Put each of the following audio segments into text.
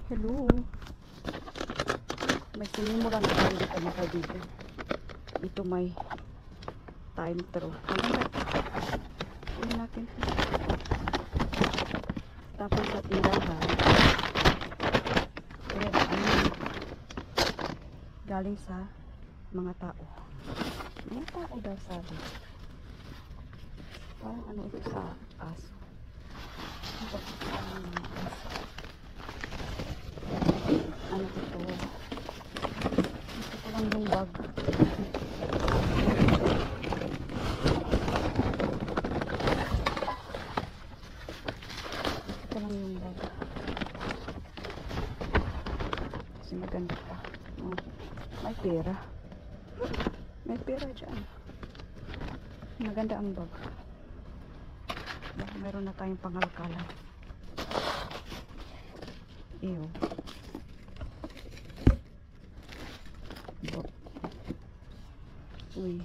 Hello. May sinimulan na tayo dito mga kaibigan. Ito may time throw. Kunin natin. Tapos sa tindahan. Galing sa mga tao. Mga tao daw sabi. Parang ano ito sa aso. Ano ito? Ito lang yung bag. Ito lang yung bag. Kasi maganda pa. Oh, may pera. May pera dyan. Maganda ang bag. Meron na tayong pangalkalan. Ew. Uy,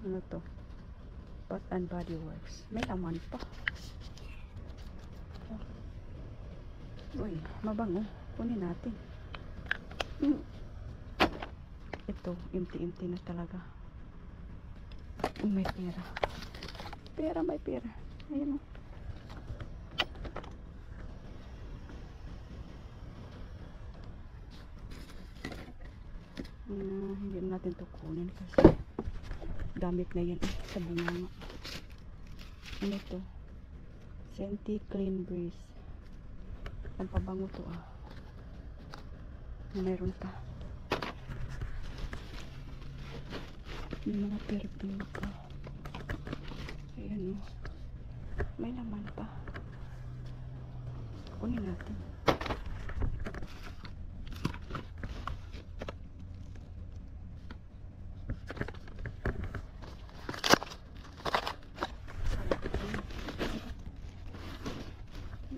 ano to? Bath and Body Works. May laman pa. Uy, mabango. Kunin natin. Ito, empty-empty na talaga. May pera. Pera, may pera. Ayun o. Hindi natin ito kunin kasi gamit na yan sa bunganga. Ano ito? Senti Clean Breeze. Ang pabango to ah. Meron pa. Yung mga perfume pa. Ayan o. May laman pa. Kunin natin.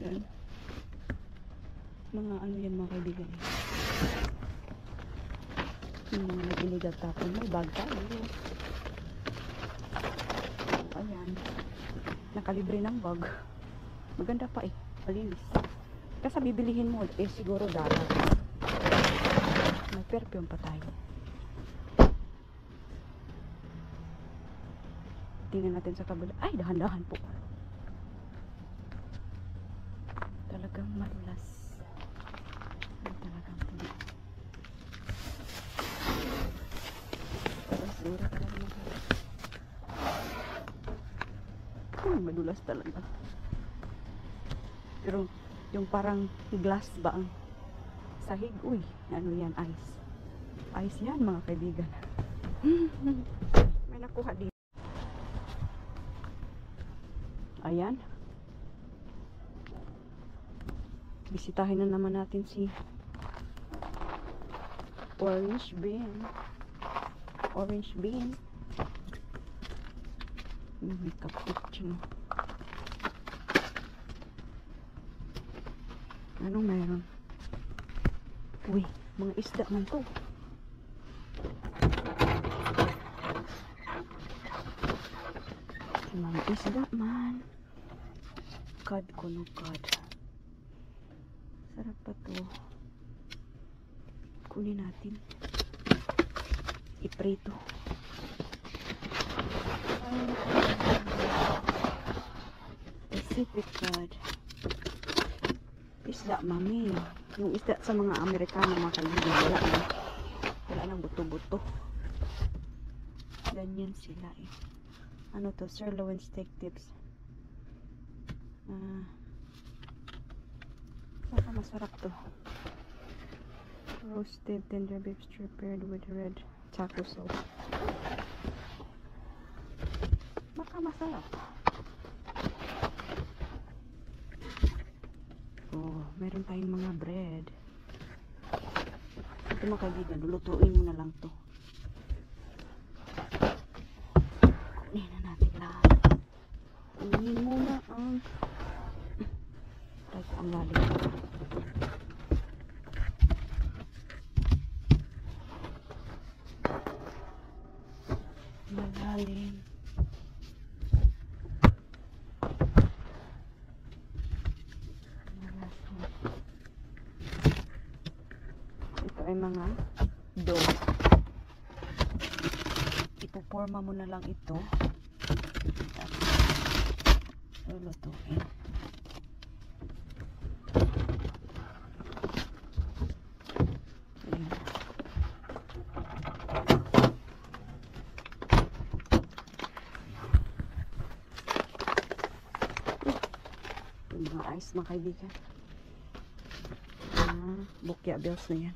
Ayan. Mga ano yan mga kaibigan. Yung mga nag-iligal tapon. May bag tayo. Ayan. Nakalibre ng bag. Maganda pa eh. Malinis. Kasi bibilihin mo eh siguro dollar. May perfume pa tayo. Tingnan natin sa kabila. Ay, dahan-dahan po. Talagang madulas. Ay, talagang puli. Basura talaga. Madulas talaga. Pero yung parang glass ba ang sahig? Uy, ano yan? Ice. Ice yan mga kaibigan. May nakuha dito. Ayan. Bisitahin na naman natin si Orange Bean. Orange Bean. May kapit siya. Anong meron? Uy, mga isda man to. Mga isda man. Cod, kuno cod. Sarap pa to. Kunin natin. Iprito. Pacific cod. Isda, mami. Yung isda sa mga Amerikano, mga kaibigan, wala nang buto-buto. Ganyan sila eh. Ano to? Sirloin steak tips. Baka masarap to. Roasted tender beef prepared with red taco sauce. Baka masarap. Oh, meron tayong mga bread. Ito mga kaibigan, lulutuin mo na lang to. Kunin na natin lahat. Kunin muna ang try ko ang lalim. Malalim. ay mga dough. Ipuporma mo na lang ito. Lulutuin. Ayan. Yung mga ice mga kaibigan. Bukya bills na yan.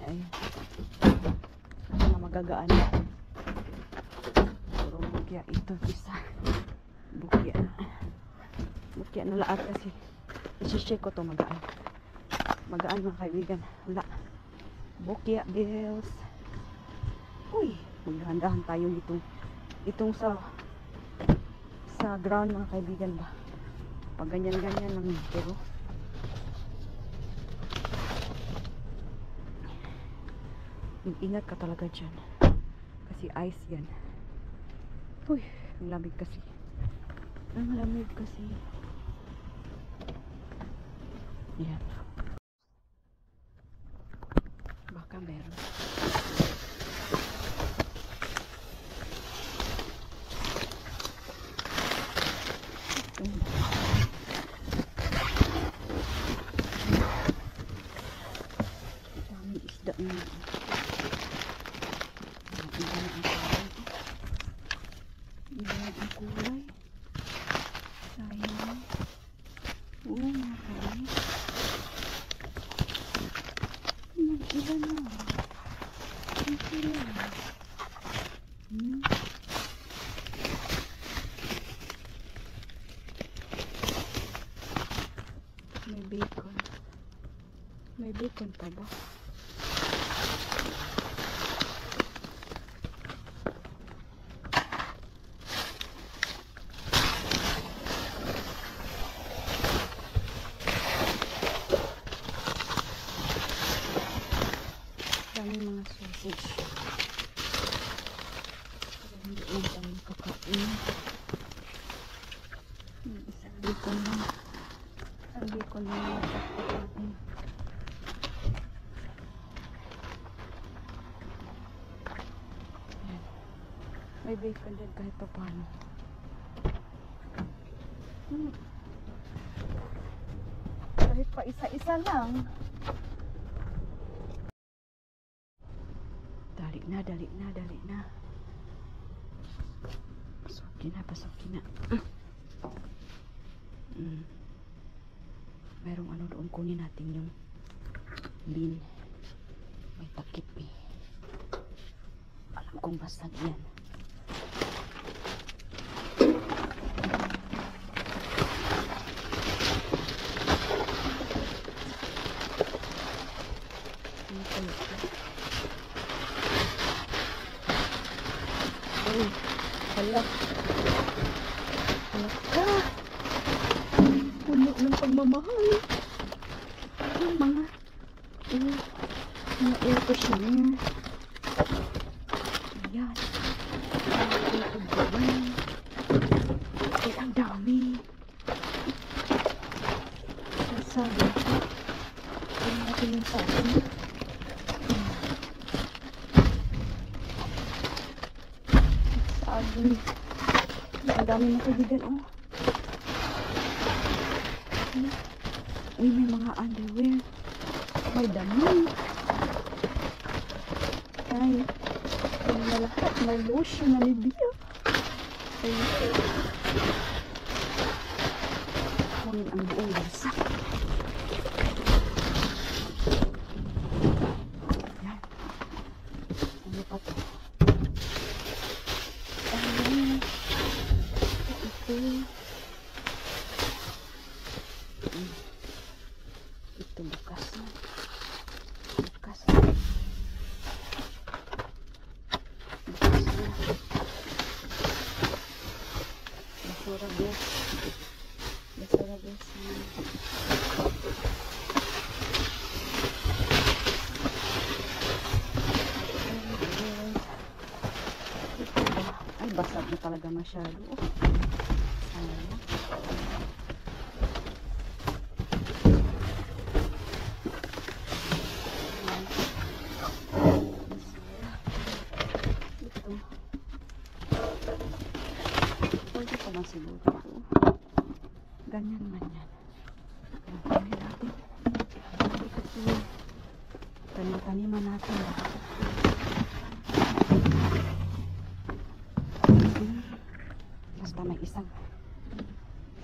Ayan. Mga magagaan na. Puro bukya ito isa. Bukya. Bukya na lahat kasi. Isishake ko to magaan. Magaan mga kaibigan. Wala. Bukya bills. Uy. Magdahan-dahan tayo itong sa ground mga kaibigan ba. Pag ganyan-ganyan lang pero ingat ka talaga dyan kasi ice yan. Uy, ang lamig kasi. Ang lamig kasi. Yan. Baka meron. Dami isda na. Iba na ang kulay. Sayang. Oo, mga kami. Iba na. Ang kulay. May bacon. May bacon pa ba? Dami mga sausage. Hindi lang tayo kakain. Isang bacon lang. Isang bacon lang yung kakain. May bacon din kahit pa paano. Kahit pa isa-isa lang. Dali na. Pasukin na. Merong ano doon, kunin natin yung bean. May takip eh. Alam kong basag yan. Hala. Puno ng pagmamahal. Yung mga air freshener. Ayan. Ay, ang dami. Sabi. Ay, natin yung sabi. Ang dami na kaibigan, oh. Uy, may mga underwear. May dami. Ay, may lahat. May lotion na Nivea. Ay, kunin ang buong bulsa. Yan. Ano pa to? Ito bukas na. Basura guys. Ay, basag na talaga masyado. Ganyan man yan. Kunin natin. Kasi tanim-taniman natin. Basta may isang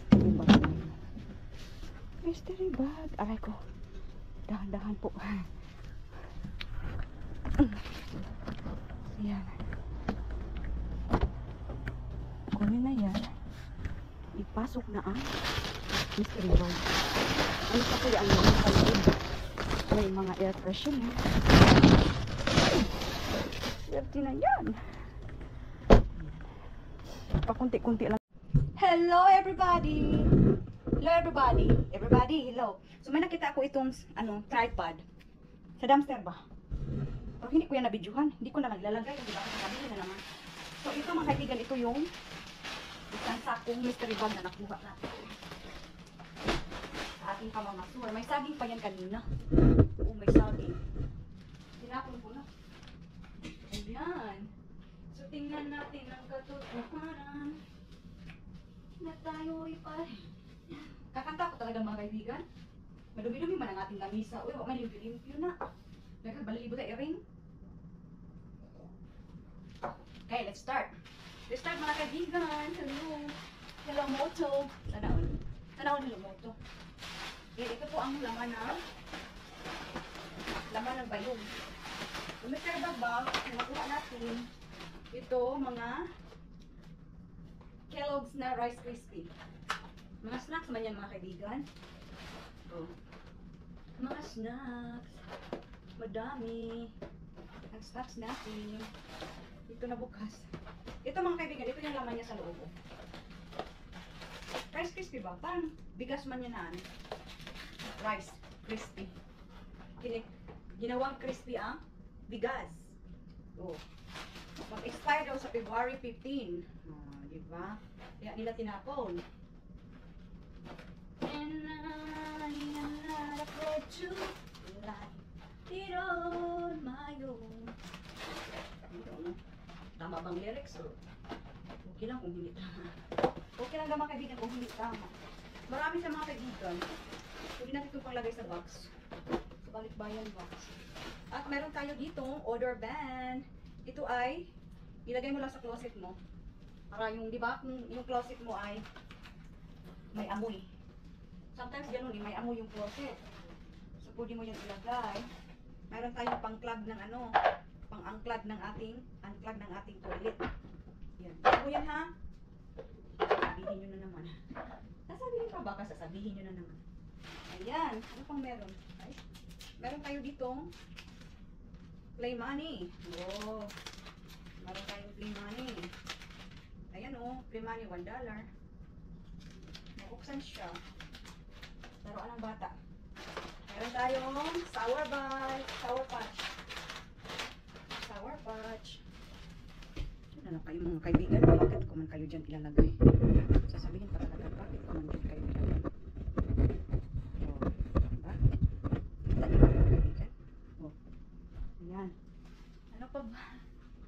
mystery bag. Mystery bag. Aray ko. Dahan-dahan po. Ayan. Kunin na yan. Ipasok na ang mystery bag. Ano pa kaya ang mga kaloob? May mga air freshener. Swerte na yan. Pakunti-kunti lang. Hello everybody! Hello everybody! Everybody, hello! So may nakita ako itong tripod. Sa dumpster ba? Pero hindi ko yan nabidyuhan. Hindi ko na naglalagay. Hindi ba? Kasi nabili na naman. So ito mga kaibigan, ito yung isang sakong mystery bag na nakuha natin. Sa ating pamamasura. May saging pa yan kanina. Oo, may saging. Tinapon ko na. Ayan. So tingnan natin ang katotohanan na tayo'y pa. Kakanta ko talaga mga kaibigan. Madumi-dumi man ang ating lamisa. Uy, wag may limpyo na. Nagkabalilibo tayo ring. Okay, let's start. Let's start mga kaibigan. Hello. Hello Moto. Tanaon. Tanaon hello Moto. Okay, ito po ang laman ng bayong. Yung mystery bag ba, nakuha natin ito mga Kellogg's na Rice Krispie. Mga snacks man yan mga kaibigan. Oh. Mga snacks. Madami. Ang snacks natin. Ito na bukas. Ito mga kaibigan, ito yung laman niya sa loob. Rice Krispie ba? Parang bigas man yan na Rice Krispie. Ginawang crispy ang bigas. Oh. Mag-expire daw sa February 15. Oh, diba? Kaya nila tinapon. And I'm not afraid to lie. It on my own. Tama bang lyrics? Okay lang kung hindi tama. Okay lang mga kaibigan kung hindi tama. Marami sa mga kaibigan. Pwede natin itong panglagay sa box. Sa balikbayan box. At meron tayo ditong odor band. Ito ay ilagay mo lang sa closet mo. Para yung, di ba, yung closet mo ay may amoy. Sometimes ganun may amoy yung closet. So pwede mo yung ilagay. Meron tayong pang-clog ng pang-unclog ng ating toilet. Yan. Bago yan ha. Sasabihin nyo na naman. Sasabihin pa baka sasabihin nyo na naman. Ayan. Ano pang meron? Ay, meron tayo ditong play money. Oh. Meron tayong play money. Ayan oh. Play money $1. Nabuksan siya. Laruan ng bata. Meron tayong sour patch. Sour patch. Ano na kayo mga kaibigan? Bakit ko man kayo dyan ilalagay? Sasabihin pa talaga, bakit ko man dyan kayo ilalagay? Oh, diba? Kita niyo mga kaibigan? Oh. Ayan. Ano pa ba?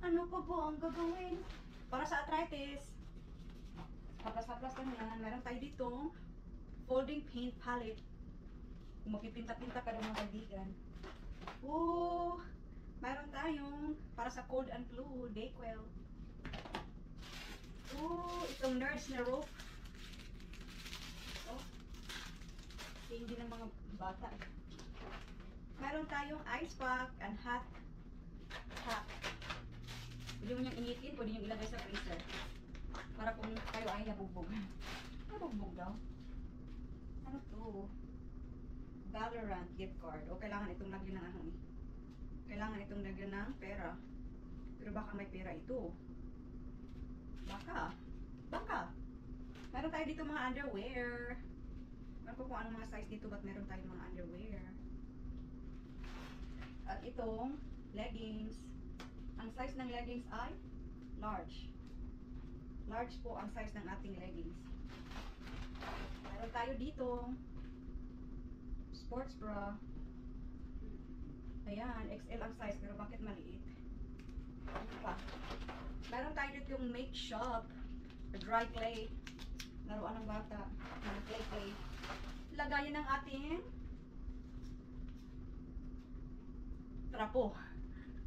Ano pa po ang gagawin? Para sa arthritis. Haplas-haplas lang yan. Meron tayo dito folding paint palette. Kung magpipinta-pinta ka daw mga kaibigan. Oh, mayroon tayong para sa cold and flu, Dayquil. Oh, itong nerds na rope. Oh, hindi ng mga bata. Mayroon tayong ice pack and hot pack. Pwede mo niyang initin, pwede niyang ilagay sa freezer. Para kung kayo ay nabugbog. Nabugbog daw. Ano to? Valorant gift card. O kailangan itong lagyan ng kailangan itong lagyan ng pera. Pero baka may pera ito. Baka. Meron tayo dito mga underwear. Meron ko kung anong mga size dito, but meron tayo mga underwear. At itong leggings. Ang size ng leggings ay large. Large po ang size ng ating leggings. Meron tayo dito sports bra. Ayan, XL ang size, pero bakit maliit? Ano pa? Meron tayo dito yung make shop, dry clay. Laruan ng bata. Clay. lagayan ng ating trapo.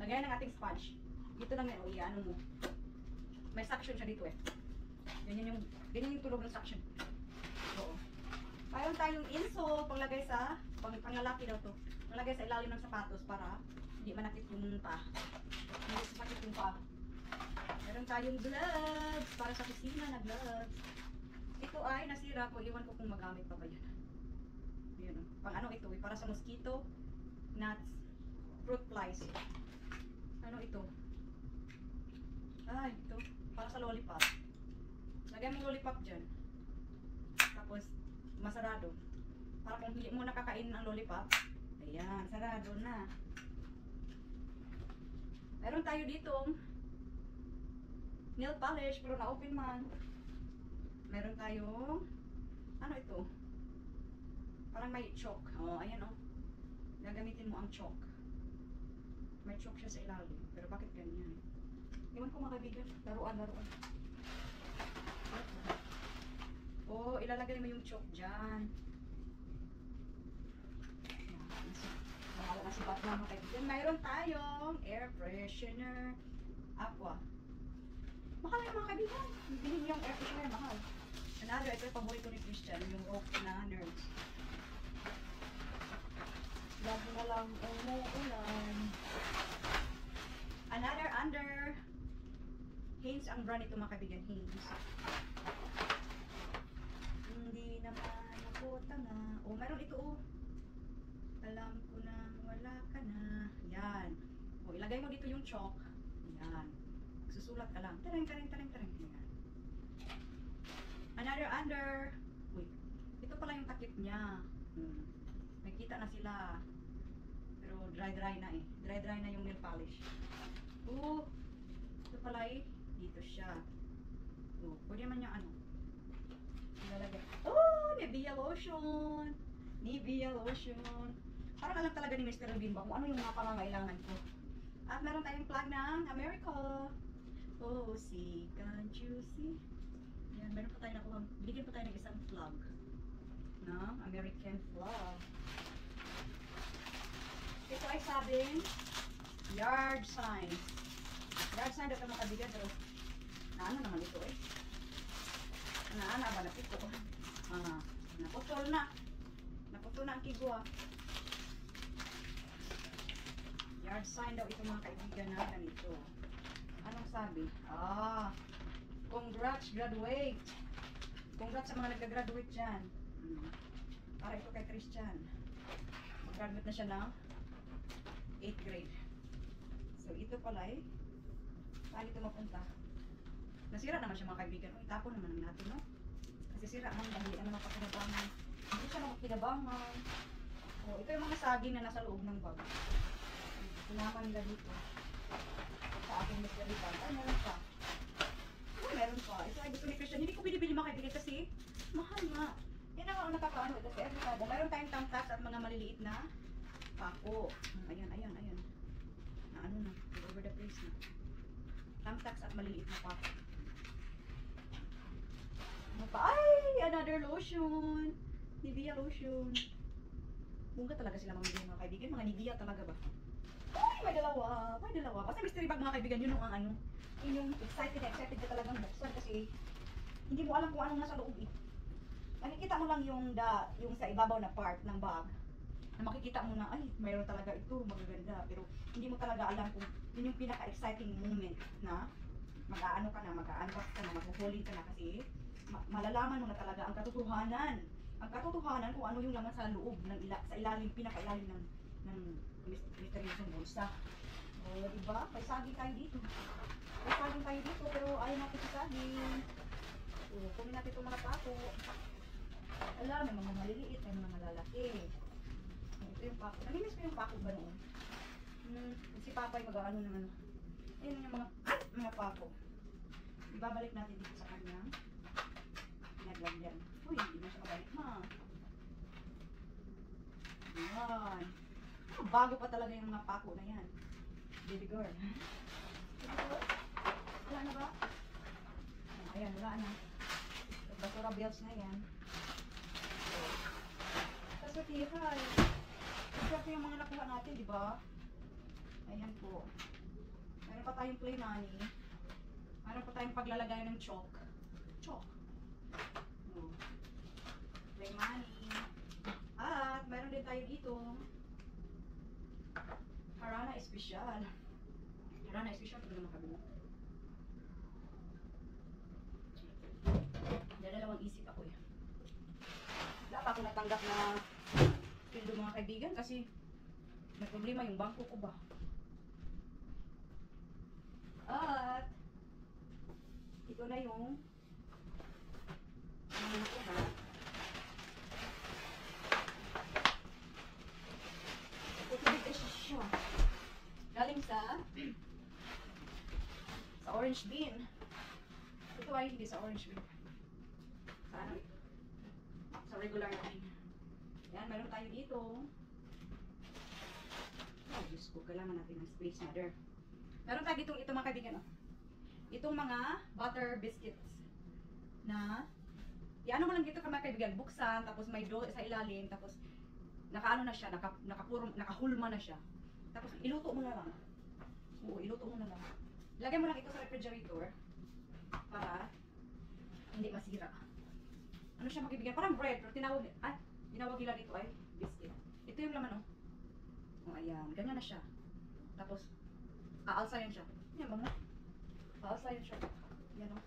Lagayan ng ating sponge. Dito lang yan, o ano mo. May suction siya dito eh. Ganyan yung tulog ng suction. Oo. Mayroon tayong insole, panglagay sa, panglalaki daw to. Panglagay sa ilalim ng sapatos para hindi manakit yung pa. Hindi sakit yung pa. Meron tayong gloves, para sa kusina na gloves. Ito ay nasira ko, iwan ko kung magamit pa ba yan. Ayan o. Pang ano ito eh, para sa mosquito, nuts, fruit flies. Ano ito? Ay, ito. Para sa lollipop. Lagyan mo lollipop dyan. Tapos, masarado. Para kung hindi mo nakakain ng lollipop, ayan, sarado na. Meron tayo ditong nail polish, pero na-open man. Meron tayong, ano ito? Parang may chalk. Oh, ayan oh. Gagamitin mo ang chalk. May chalk siya sa ilalim. Pero bakit ganyan? Iwan ko mga kaibigan. Laruan. Oh, ilalagay mo yung chalk dyan. Mahala na si Batman mga kaibigan. Mayroon tayong air freshener. Aqua. Mahal yung mga kaibigan. Bilhin yung air freshener, mahal. Another, ito yung paborito ni Christian, yung rope na nerds. Lagi na lang umuulan. Another under. Hanes ang brand ito mga kaibigan, Hanes. Hindi naman ako tanga. Oh, meron ito oh. Alam ko na wala ka na. Yan. Oh, ilagay mo dito yung chalk. Yan. Susulat ka lang. Tarang. Yan. Another under. Wait. Ito pala yung takip niya. May kita na sila. Pero dry na eh. Dry na yung nail polish. Oh. Ito pala eh. Dito siya. Oh. Pwede naman yung ano. Ilalagay. Oh! Nivea lotion. Parang alam talaga ni Mr. Bimba kung ano yung mga pangangailangan ko. At meron tayong plug ng America. Oh, see. Can't you see? Yan, meron pa tayo nakuha. Binigyan pa tayo ng isang plug. Na American plug. Ito ay sabing yard sign. Yard sign daw ito mga kabigan. Ano naman ito eh? Ba na ito? Naputol na. Naputol na ang kigwa. Yard sign daw ito mga kaibigan na ganito. Anong sabi? Congrats, graduate. Congrats sa mga nagka-graduate dyan. Para ito kay Christian. Mag-graduate na siya ng 8th grade. So, ito pala eh. Saan ito mapunta? Nasira naman siya mga kaibigan. Itapon naman natin, no? Kasi sira man, dahil ano mapakinabangan. Hindi siya mapakinabangan. Ito yung mga saging na nasa loob ng bag. Sinaman nila dito. Sa aking mystery bag. Ay, meron pa. Meron pa. Ito ay gusto ni Christian. Hindi ko binibili mga kaibigan kasi mahal nga. Yan ang nakakaano. Ito sa everyday. Meron tayong tamtas at mga maliliit na pako. Ayan. Na ano na. Over the place na. Tamtax at maliliit na pako. Ano pa? Ay! Another lotion. Nivea lotion. Bunga talaga sila mga kaibigan. Mga Nivea talaga ba? Ay! May dalawa. Basta mystery bag mga kaibigan. Yun ang ano. Yun yung excited ka talagang buksan kasi hindi mo alam kung anong nasa loob eh. Makikita mo lang yung sa ibabaw na part ng bag na makikita mo na ay mayroon talaga ito magaganda pero hindi mo talaga alam kung yun yung pinaka-exciting moment na mag-aano ka na, mag-unbox ka na, maghuhuling ka na kasi malalaman mo na talaga ang katotohanan kung ano yung laman sa loob sa ilalim, pinaka-ilalim ng misteryosong bulsa. Diba? May saging tayo dito. Pero ayaw natin sa saging. Kunin natin itong mga pako. May mga maliliit, may mga malalaki. Ito yung pako. Namimiss ko yung pako ba noon? Si Papa ay mag-aano naman. Ayun yung mga pako. Ibabalik natin dito sa kanyang pinaglagyan. Uy, hindi na siya mabalik ma. Ayan. Bago pa talaga yung mga pako na yan. Baby girl. Wala na ba? Ayan, wala na. Basura bills na yan. di ba? Ayan po. Meron pa tayong play money. Meron pa tayong paglalagay ng chalk. Chalk. Oh. Play money. At meron din tayo dito. Harana Special. Harana Special. Ito naman kabila. Dalawang isip ako eh. Wala pa ako natanggap na pildo mga kaibigan kasi may problema yung bangko ko ba. At ito na yung ito na. Ito siya. Galing sa orange bean. Ito ay hindi sa orange bean. Sa ano? Sa regular bean. Yan, meron tayo dito. Oh, Diyos ko, kailangan natin ng space, mother. Meron tayo dito, ito mga kaibigan, oh. Itong mga butter biscuits na ano mo lang dito mga kaibigan, buksan, tapos may dough sa ilalim, tapos nakaano na siya, nakahulma na siya. Tapos iluto mo na lang. Oo, iluto mo na lang. Lagay mo lang ito sa refrigerator para hindi masira. Ano siya mga kaibigan? Parang bread, pero tinawag nila dito ay biscuit. Ito yung laman, oh. Oh, ayan, ganyan na siya. Tapos aalsayan siya. Yan ba mo? Aalsayan siya. Yan, oh.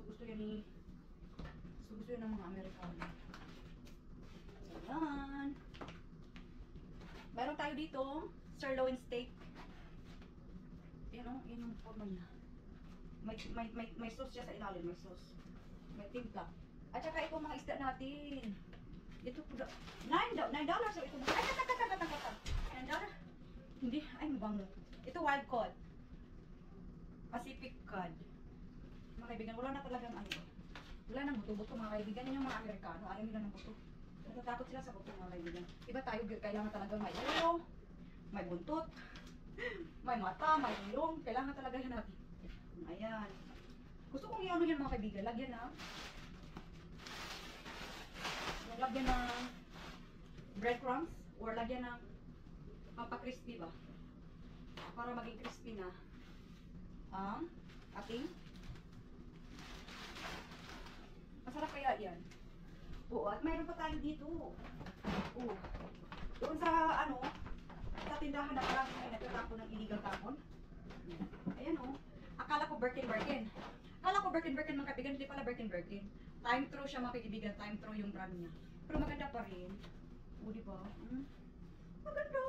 Gusto yan ng mga Amerikano. Ayan. Meron tayo dito sirloin steak. Yan, oh, yan yung forma niya. May sauce siya sa ilalim, may sauce. May timpla. At saka itong mga isda natin. Ito po $9 sa ito. Ay, $9? Hindi, ay mabango. Ito wild cod. Pacific cod. Mga kaibigan, wala na talagang ano. Wala nang buto-buto mga kaibigan. Yan yung mga Amerikano. Ayaw nila ng buto. Natatakot sila sa buto mga kaibigan. Iba tayo, kailangan talagang may ulo, may buntot, may mata, may ilong. Kailangan talaga yan natin. Ayan. Gusto kong i-ano yan mga kaibigan. Lagyan ng breadcrumbs or lagyan ng pampakrispy ba? Para maging crispy na ang ating masarap kaya yan. Oo, at mayroon pa tayo dito. Oo. Doon sa sa tindahan na parang nagtatapon ng illegal tapon. Ayan o. Akala ko Birkin. Akala ko Birkin mga kaibigan, hindi pala Birkin. Time through siya mga kaibigan, time through yung brand niya. Pero maganda pa rin. O, diba? Maganda.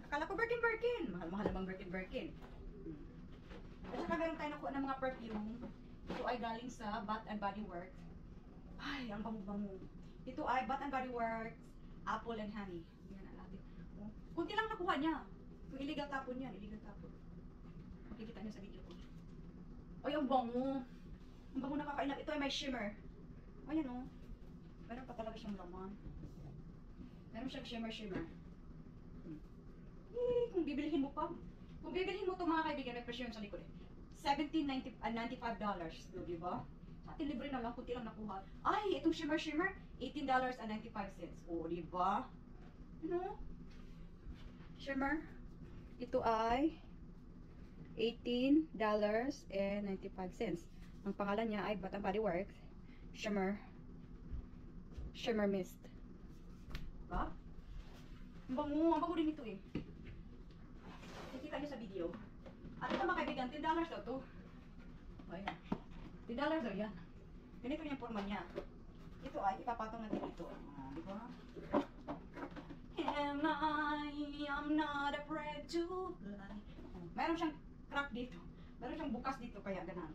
Akala ko Birkin. Mahal namang Birkin. At saka meron tayo nakuha ng mga perfume. Ito ay galing sa Bath and Body Works. Ay, ang bango-bango. Ito ay Bath and Body Works Apple and Honey. Yan ang natin. Kunti lang nakuha niya. Yung illegal tapon yan, makikita niyo sa video ko. Ay, ang bango. Ang bango nakakainap. Ito ay may shimmer. Ayan o. Meron pa talaga siyang laman. Meron siyang shimmer. Kung bibilihin mo pa. Kung bibilihin mo ito mga kaibigan, may presyo yun sa likod eh. $17.95. Diba? At libre na lang, kunti lang nakuha. Ay, itong shimmer, $18.95. O, diba? Ano? Shimmer. Ito ay $18.95. Ang pangalan niya ay Bath and Body Works Shimmer Mist. Diba? Ang bango din ito eh. Nakita niyo sa video. At ito mga kaibigan, $10 daw to. Ayan. $10 daw yan. Ganito yung forma niya. Ito ay ipapatong natin dito. Diba? I'm not afraid to fly. Meron siyang crack dito. Meron siyang bukas dito, kaya ganun.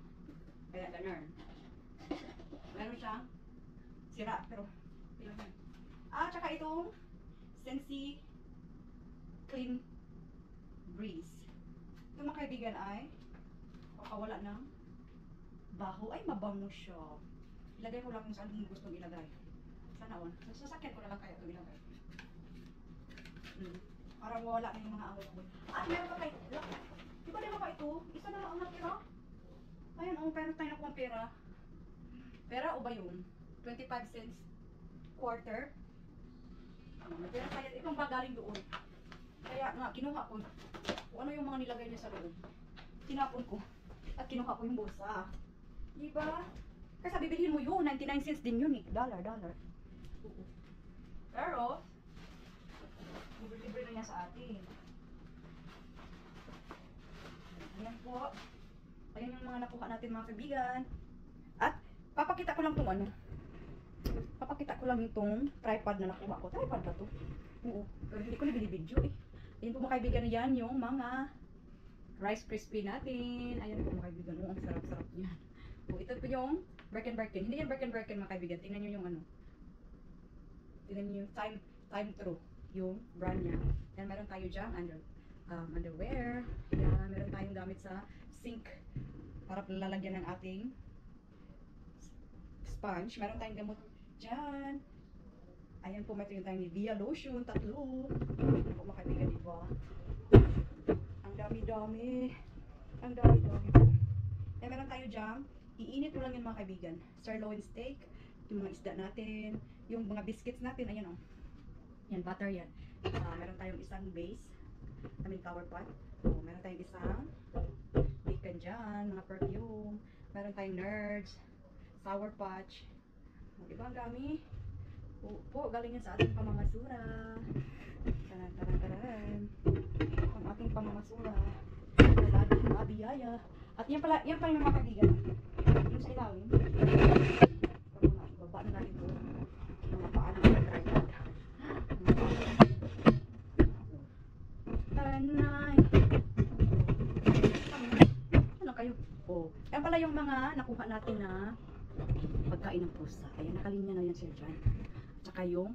Meron siyang sira, pero yan. Tsaka itong Sensi Clean Breeze. Ito mga kaibigan ay pakawala ng baho. Ay, mabango siya. Ilagay ko lang kung saan mo gustong ilagay. Sana on. Sasakyan ko na lang kaya ito ilagay. Para mawala na yung mga amoy. Meron pa tayo. Diba di ba ito? Isa na lang ang natira. Ayan, pero tayo nakuha pera. Pera o ba yun? 25 cents quarter. Pero kaya itong bag galing doon. Kaya nga, kinuha ko. Kung ano yung mga nilagay niya sa loob. Tinapon ko. At kinuha ko yung bulsa. Diba? Kasi bibilhin mo yun, 99 cents din yun eh. Dollar. Oo. Pero, libre-libre na yan sa atin. Ayan po. Ayan yung mga nakuha natin mga kaibigan. At, papakita ko lang itong ano. Papakita ko lang itong tripod na nakuha ko. Tripod ba to? Oo. Pero hindi ko na binibidyo eh. Ayan po mga kaibigan na yan yung mga Rice Crispy natin. Ayan po mga kaibigan. Oh, ang sarap-sarap niyan. Oh, ito po yung Birkin. Hindi yan Birkin mga kaibigan. Tingnan nyo yung ano. Tingnan nyo yung time true. Yung brand niya. Yan, meron tayo dyan. Underwear. Yan, meron tayong gamit sa sink. Para lalagyan ng ating sponge. Meron tayong gamot dyan. Ayan po, meron tayong Nivea lotion. 3. Ayan po mga kaibigan, diba? Ang dami-dami. Ang dami-dami po. Yan, meron tayo dyan. Iinit mo lang yan mga kaibigan. Sirloin steak. Yung mga isda natin. Yung mga biscuits natin. Ayan o. Yan, butter yan. Meron tayong isang base. Cover pot. Meron tayong isang bacon dyan. Mga perfume. Meron tayong Nerds. Sour Patch. Diba ang dami? Po, galing yan sa ating pamamasura. Taran. Ang ating pamamasura. Laging mabiyaya. At yan pala yung mga kaibigan. Yung sa ilalim. Baba na natin ito. Mga paan ng tripod. Tanay. Ano kayo? Oh. Yan pala yung mga nakuha natin na pagkain ng pusa. Ayan, nakalinya na yan sir dyan. Tsaka yung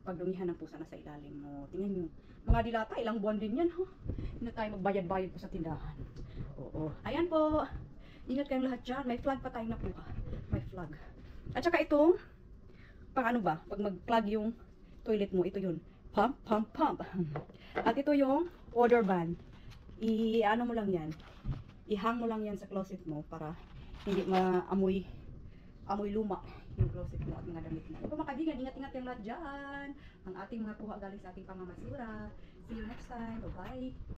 pagdumihan ng pusa na sa ilalim mo. Tingnan nyo. Mga dilata, ilang buwan din yan. Huh? Hindi na tayo magbayad-bayad po sa tindahan. Oo. Ayan po. Ingat kayong lahat dyan. May flag pa tayong nakuha. May flag. At saka itong, pang ano ba? Pag mag-plug yung toilet mo, ito yun. Pump. At ito yung odor ban. I-ano mo lang yan. I-hang mo lang yan sa closet mo para hindi maamoy luma yung closet mo at mga damit mo. Mga kaibigan, ingat-ingat yung lahat dyan. Ang ating mga kuha galing sa ating pamamasura. See you next time. Bye-bye.